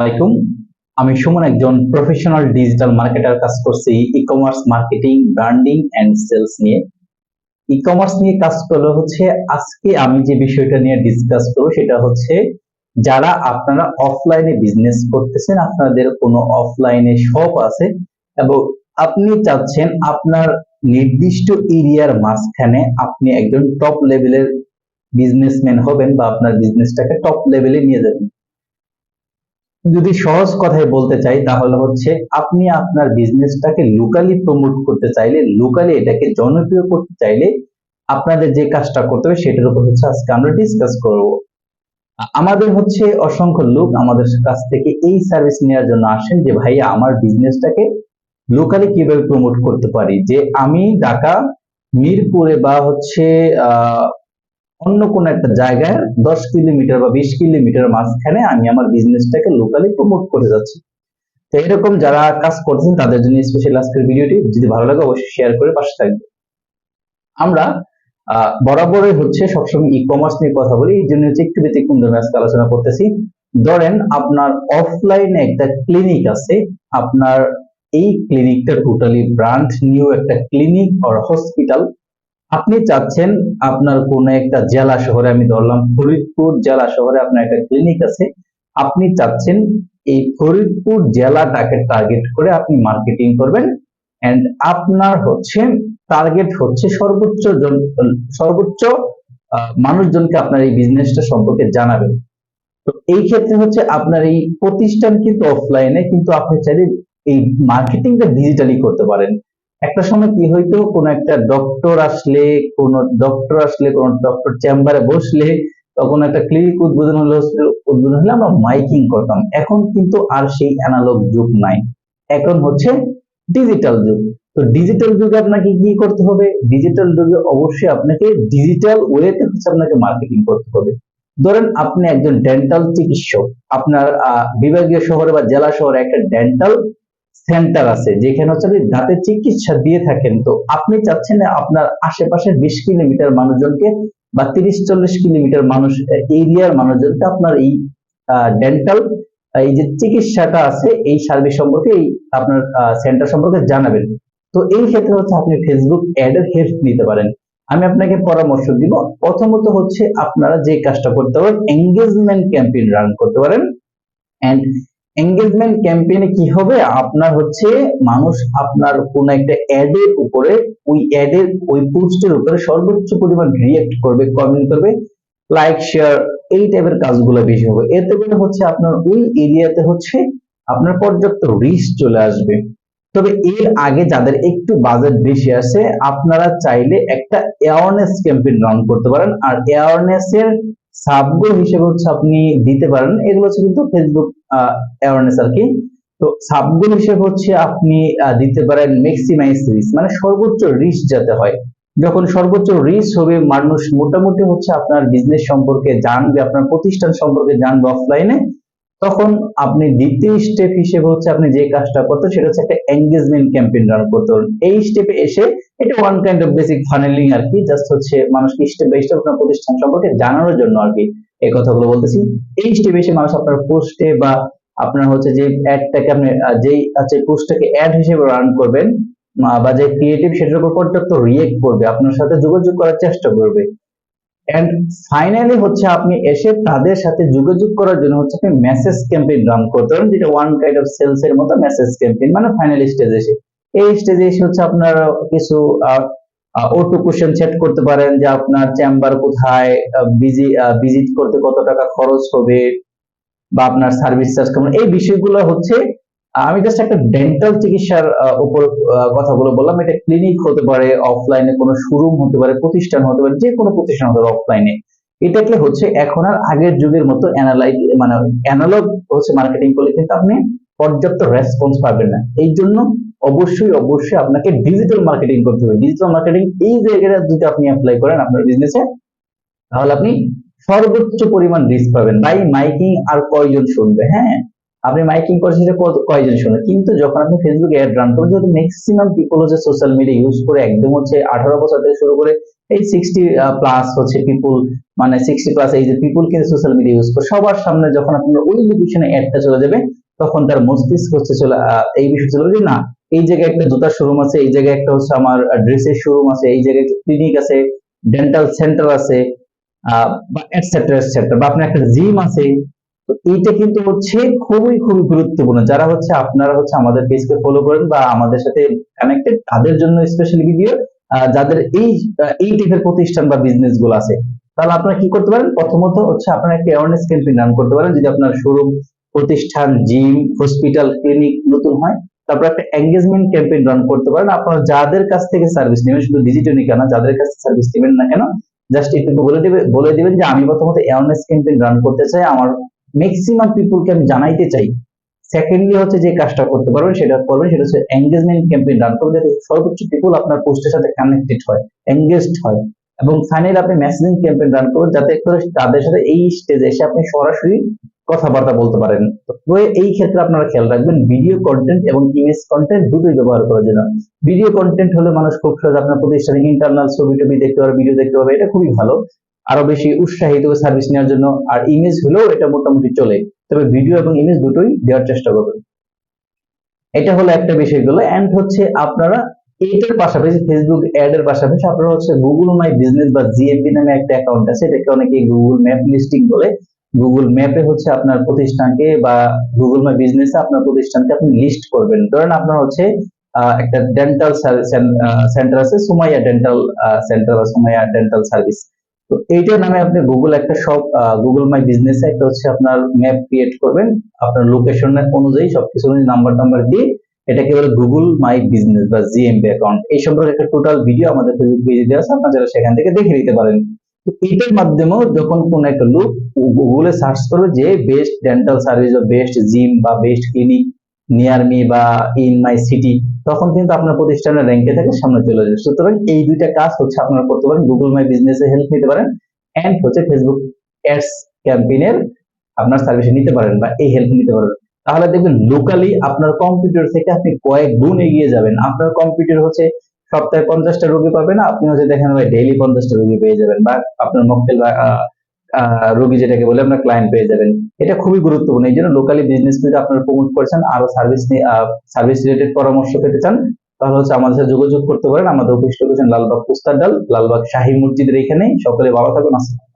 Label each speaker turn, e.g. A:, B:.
A: আসসালামাইকুম। আমি সুমন, একজন প্রফেশনাল ডিজিটাল মার্কেটার, কাজ করছি e commerce marketing, branding and sales নিয়ে। ই কমার্স নিয়ে কাজ করলে হচ্ছে আজকে আমি যে বিষয়টা নিয়ে ডিসকাস করব সেটা হচ্ছে যারা আপনারা অফলাইনে বিজনেস করতেছেন, আপনাদের কোনো অফলাইনে শপ আছে এবং আপনি চাচ্ছেন আপনার নির্দিষ্ট এরিয়ার মাঝখানে আপনি একজন টপ লেভেলের বিজনেসম্যান হবেন বা আপনার বিজনেসটাকে টপ লেভেলে নিয়ে যাবেন। যদি সহজ কথায় বলতে চাই তাহলে হচ্ছে আপনি আপনার বিজনেসটাকে লোকালি প্রমোট করতে চাইলে, লোকালি এটাকে জনপ্রিয় করতে চাইলে আপনাদের যে কাজটা করতে হবে সেটার উপর হচ্ছে আজকে আমরা ডিসকাস করব। আমাদের হচ্ছে অসংখ্য লোক আমাদের কাছ থেকে এই সার্ভিস নেওয়ার জন্য আসেন যে ভাইয়া আমার বিজনেসটাকে লোকালি কিভাবে প্রমোট করতে পারি, যে আমি ঢাকা মিরপুরে বা হচ্ছে অন্য কোনো একটা জায়গায় 10 কিলোমিটার বা 20 কিলোমিটার মাঝখানে আমি আমার বিজনেসটাকে লোকালি প্রমোট করে যাচ্ছি। তো এরকম যারা কাজ করছেন তাদের জন্য স্পেশাল আজকের ভিডিওটি। যদি ভালো লাগে অবশ্যই শেয়ার করে পাশে থাকবে। আমরা বরাবরই হচ্ছে সবসময় ই কমার্স নিয়ে কথা বলি, এই জন্য হচ্ছে একটু ব্যতিক্রম ধর্মে আজকে আলোচনা করতেছি। ধরেন আপনার অফলাইনে একটা ক্লিনিক আছে, আপনার এই ক্লিনিকটা টোটালি ব্র্যান্ড নিউ একটা ক্লিনিক অর হসপিটাল। আপনি চাচ্ছেন আপনার কোন একটা জেলা শহরে, আমি ধরলাম ফরিদপুর জেলা শহরে আপনার একটা ক্লিনিক আছে, আপনি চাচ্ছেন এই ফরিদপুর জেলাটাকে টার্গেট করে আপনি মার্কেটিং করবেন এন্ড আপনার হচ্ছে টার্গেট হচ্ছে সর্বোচ্চ মানুষজনকে আপনার এই বিজনেসটা সম্পর্কে জানাবেন। তো এই ক্ষেত্রে হচ্ছে আপনার এই প্রতিষ্ঠান কিন্তু অফলাইনে, কিন্তু আপনি চাইলে এই মার্কেটিংটা ডিজিটালি করতে পারেন। একটা সময় কি হইতো, কোন একটা কোন ডক্টর চেম্বারে বসলে, তখন একটা ক্লিনিক উদ্বোধন হলে, আমরা মাইকিং করতাম। এখন কিন্তু আর সেই অ্যানালগ যুগ নাই, এখন হচ্ছে ডিজিটাল যুগ। তো ডিজিটাল যুগে আপনাকে কি করতে হবে? ডিজিটাল যুগে অবশ্যই আপনাকে ডিজিটাল ওয়েতে হচ্ছে আপনাকে মার্কেটিং করতে হবে। ধরেন আপনি একজন ডেন্টাল চিকিৎসক, আপনার বিভাগীয় শহরে বা জেলা শহরে একটা ডেন্টাল সেন্টার আছে যেখানে হচ্ছে আপনি দাঁতের চিকিৎসা দিয়ে থাকেন। তো আপনি চাচ্ছেন না আপনার আশেপাশে 20 কিলোমিটার মানুষজনকে বা 30-40 কিলোমিটার মানুষ এরিয়ার মানুষজনকে আপনার এই ডেন্টাল এই যে চিকিৎসাটা আছে এই সার্ভিস সম্পর্কে, এই আপনার সেন্টার সম্পর্কে জানাবেন। তো এই ক্ষেত্রে হচ্ছে আপনি ফেসবুক অ্যাড এর হেল্প নিতে পারেন। আমি আপনাকে পরামর্শ দিব, প্রথমত হচ্ছে আপনারা যে কাজটা করতে পারেন, এঙ্গেজমেন্ট ক্যাম্পেইন রান করতে পারেন। এন্ড এঙ্গেজমেন্ট ক্যাম্পেইনে কি হবে, আপনার হচ্ছে মানুষ আপনার কোন একটা অ্যাড এর উপরে, ওই অ্যাড এর ওই পোস্টের উপরে সর্বোচ্চ পরিমাণ রিঅ্যাক্ট করবে, কমেন্ট করবে, লাইক শেয়ার, এই টাইপের কাজগুলো বেশি হবে। এতে করে হচ্ছে আপনার ওই এরিয়াতে হচ্ছে আপনার পর্যাপ্ত রিচ চলে আসবে। তবে এর আগে যাদের একটু বাজেট বেশি আছে, আপনারা চাইলে একটা অ্যাওয়ারনেস ক্যাম্পেইন রান করতে পারেন। আর অ্যাওয়ারনেস এর সাবগোল হিসেবে হচ্ছে আপনি দিতে পারেন, এগুলো হচ্ছে কিন্তু ফেসবুক অ্যাওয়ারনেস আর কি। তো সাবগোল হিসেবে হচ্ছে আপনি দিতে পারেন ম্যাক্সিমাইজ রিচ, মানে সর্বোচ্চ রিচ যাতে হয়। যখন সর্বোচ্চ রিচ হবে, মানুষ মোটামুটি হচ্ছে আপনার বিজনেস সম্পর্কে জানবে, আপনার প্রতিষ্ঠান সম্পর্কে জানবে অফলাইনে, তখন আপনি দ্বিতীয় স্টেপ হিসেবে হচ্ছে আপনি যে কাজটা করতে, সেটা হচ্ছে একটা এঙ্গেজমেন্ট ক্যাম্পেইন রান করতে হবে। এই স্টেপে এসে এটা one kind of basic funneling আর কি, জাস্ট হচ্ছে মানুষকে স্টেপ বাই স্টেপ আপনার প্রতিষ্ঠান সম্পর্কে জানানোর জন্য আর কি এই কথাগুলো বলতেছি। এই স্টেপে এসে মানুষ আপনার পোস্টে বা আপনার হচ্ছে যে অ্যাডটাকে আপনি যেই আছে পোস্টটাকে অ্যাড হিসেবে রান করবেন বা যে ক্রিয়েটিভ, সেটার উপর পর্যাপ্ত রিয়েক্ট করবে, আপনার সাথে যোগাযোগ করার চেষ্টা করবে। এন্ড ফাইনালি হচ্ছে আপনি এসে তাদের সাথে যোগাযোগ করার জন্য হচ্ছে আপনি মেসেজ ক্যাম্পেইন রান করতে পারেন, যেটা ওয়ান কাইন্ড অফ সেলস এর মতো মেসেজ ক্যাম্পেইন, মানে ফাইনাল স্টেজে এসে, এই স্টেজে এসে হচ্ছে আপনার কিছু অটো কোশ্চেন সেট করতে পারেন, যে আপনার চেম্বার কোথায়, ভিজিট করতে কত টাকা খরচ হবে, বা আপনার সার্ভিস চার্জ কেমন, এই বিষয়গুলো হচ্ছে আমি জাস্ট একটা ডেন্টাল চিকিৎসার উপর কথাগুলো বললাম। এটা ক্লিনিক হতে পারে, অফলাইনে কোনো শোরুম হতে পারে, প্রতিষ্ঠান হতে পারে, যে কোনো প্রতিষ্ঠান হতে পারে অফলাইনে। এটাকে হচ্ছে এখন আর আগের যুগের মতো মানে অ্যানালগ হচ্ছে মার্কেটিং করলে কিন্তু আপনি পর্যাপ্ত রেসপন্স পাবেন না। এই জন্য অবশ্যই আপনাকে ডিজিটাল মার্কেটিং করতে হবে। ডিজিটাল মার্কেটিং এই জায়গাটা যদি আপনি অ্যাপ্লাই করেন আপনার বিজনেসে, তাহলে আপনি সর্বোচ্চ পরিমাণ রিস্ক পাবেন। ভাই মাইকিং আর কয়জন শুনবে? হ্যাঁ, আপনি মাইকিং করছেন সেটা কয়জন শুনবে, কিন্তু যখন আপনি ফেসবুক অ্যাড রান করবেন, যেহেতু ম্যাক্সিমাম পিপল হচ্ছে সোশ্যাল মিডিয়া ইউজ করে, একদম হচ্ছে 18 বছর থেকে শুরু করে এই 60+ হচ্ছে পিপুল, মানে 60+ এই যে পিপুল কিন্তু সোশ্যাল মিডিয়া ইউজ করে, সবার সামনে যখন আপনার ওই লোকেশনে অ্যাডটা চলে যাবে, তখন তার মস্তিষ্ক হচ্ছে চলে এই বিষয় চলে যে না, এই জায়গায় একটা জুতার শোরুম আছে, এই জায়গায় একটা হচ্ছে আমার ড্রেসের শোরুম আছে, এই জায়গায় ক্লিনিক আছে, ডেন্টাল সেন্টার আছে, বা এটসেট্রা এটসেট্রা, বা আপনার একটা জিম আছে। তো এইটা কিন্তু হচ্ছে খুবই খুবই গুরুত্বপূর্ণ। যারা হচ্ছে আপনারা হচ্ছে আমাদের পেজকে ফলো করেন বা আমাদের সাথে কানেক্টেড, তাদের জন্য স্পেশালি ভিডিও। যাদের এই টাইপের প্রতিষ্ঠান বা বিজনেস গুলো আছে, তাহলে আপনারা কি করতে পারেন, প্রথমত হচ্ছে আপনারা একটা অ্যাওয়ারনেস ক্যাম্পেইন রান করতে পারেন যদি আপনার শোরুম, প্রতিষ্ঠান, জিম, হসপিটাল, ক্লিনিক নতুন হয়। তারপর একটা এঙ্গেজমেন্ট ক্যাম্পেইন রান করতে পারেন। আপনারা যাদের কাছ থেকে সার্ভিস নেবেন, শুধু ডিজিটালি কেন, যাদের কাছ থেকে সার্ভিস নেবেন না কেন, জাস্ট একটু বলে দিবেন যে আমি প্রথমত অ্যাওয়ারনেস ক্যাম্পেইন রান করতে চাই, আমার ম্যাক্সিমাম পিপলকে আমি জানাইতে চাই। সেকেন্ডলি হচ্ছে যে কাজটা করতে পারবেন, সেটা করবেন, সেটা হচ্ছে এঙ্গেজমেন্ট ক্যাম্পেইন রান করবেন, যাতে সর্বোচ্চ পিপল আপনার পোস্টের সাথে কানেক্টেড হয়, এঙ্গেজড হয়। এবং ফাইনালি আপনি মেসেজিং ক্যাম্পেইন রান করবেন, যাতে করে তাদের সাথে এই স্টেজে এসে আপনি সরাসরি কথাবার্তা বলতে পারেন। তো এই ক্ষেত্রে আপনারা খেয়াল রাখবেন ভিডিও কন্টেন্ট এবং ইমেজ কন্টেন্ট দুটোই ব্যবহার করার জন্য। ভিডিও কন্টেন্ট হলে মানুষ খুব সহজে আপনার প্রতিষ্ঠানে ইন্টারনাল ছবি টবি দেখতে পারবে, ভিডিও দেখতে পারবে, এটা খুবই ভালো, আরো বেশি উৎসাহিত সার্ভিস নেওয়ার জন্য। আর ইমেজ হলেও এটা মোটামুটি চলে, তবে ভিডিও এবং ইমেজ দুটোই দেওয়ার চেষ্টা করবেন। এটা হলো একটা বিষয় গুলো। এন্ড হচ্ছে আপনারা এটার পাশাপাশি ফেসবুক অ্যাড এর পাশাপাশি আপনারা হচ্ছে গুগল মাই বিজনেস বা জিএমবি নামে একটা অ্যাকাউন্ট আছে, এটাকে অনেকে গুগল ম্যাপ লিস্টিং বলে। গুগল ম্যাপে হচ্ছে আপনার প্রতিষ্ঠানকে বা গুগল মাই বিজনেসে আপনার প্রতিষ্ঠানকে আপনি লিস্ট করবেন। ধরেন আপনার হচ্ছে একটা ডেন্টাল সেন্টার আছে, সুমাইয়া ডেন্টাল সেন্টার বা সুমাইয়া ডেন্টাল সার্ভিস। তো এইটার নামে আপনি গুগল একটা সব গুগল মাই বিজনেসে একটা হচ্ছে আপনার ম্যাপ ক্রিয়েট করবেন, আপনার লোকেশন অনুযায়ী সবকিছু নাম্বার টাম্বার দিয়ে, এটাকে বলে গুগল মাই বিজনেস বা জিএমবি অ্যাকাউন্ট। এই সম্পর্কে একটা টোটাল ভিডিও আমাদের ফেসবুক পেজে দেওয়া আছে, আপনারা সেখান থেকে দেখে নিতে পারেন। তো এটার মাধ্যমেও যখন কোন একটা লোক গুগলে সার্চ করবে যে বেস্ট ডেন্টাল সার্ভিস বা বেস্ট জিম বা বেস্ট ক্লিনিক নিয়ার মি বা ইন মাই সিটি, তখন কিন্তু আপনার প্রতিষ্ঠানের র্যাঙ্কে থেকে সামনে চলে যাবে। সুতরাং এই দুইটা কাজ হচ্ছে আপনারা করতে পারেন, গুগল মাই বিজনেসে হেল্প নিতে পারেন, এন্ড হচ্ছে ফেসবুক অ্যাডস ক্যাম্পেইনের আপনার সার্ভিস নিতে পারেন বা এই হেল্প নিতে পারেন। তাহলে দেখবেন লোকালি আপনার কম্পিউটার থেকে আপনি কয়েক গুণ এগিয়ে যাবেন। আপনার কম্পিউটার হচ্ছে সপ্তাহে 50টা রোগী পাবে না, আপনি হচ্ছে দেখেন ভাই ডেইলি 50টা রোগী পেয়ে যাবেন, বা আপনার মক্কেল বা রোগী যেটাকে বলে আপনার ক্লায়েন্ট পেয়ে যাবেন। এটা খুবই গুরুত্বপূর্ণ। এই জন্য লোকালি বিজনেস যদি আপনারা প্রমোট করছেন, আরো সার্ভিস রিলেটেড পরামর্শ পেতে চান, তাহলে হচ্ছে আমাদের সাথে যোগাযোগ করতে পারেন। আমাদের অফিস লোকেশন লালবাগ কুস্তারডাল, লালবাগ শাহী মসজিদের এখানে। সকলে ভালো থাকুন। আসসালাম।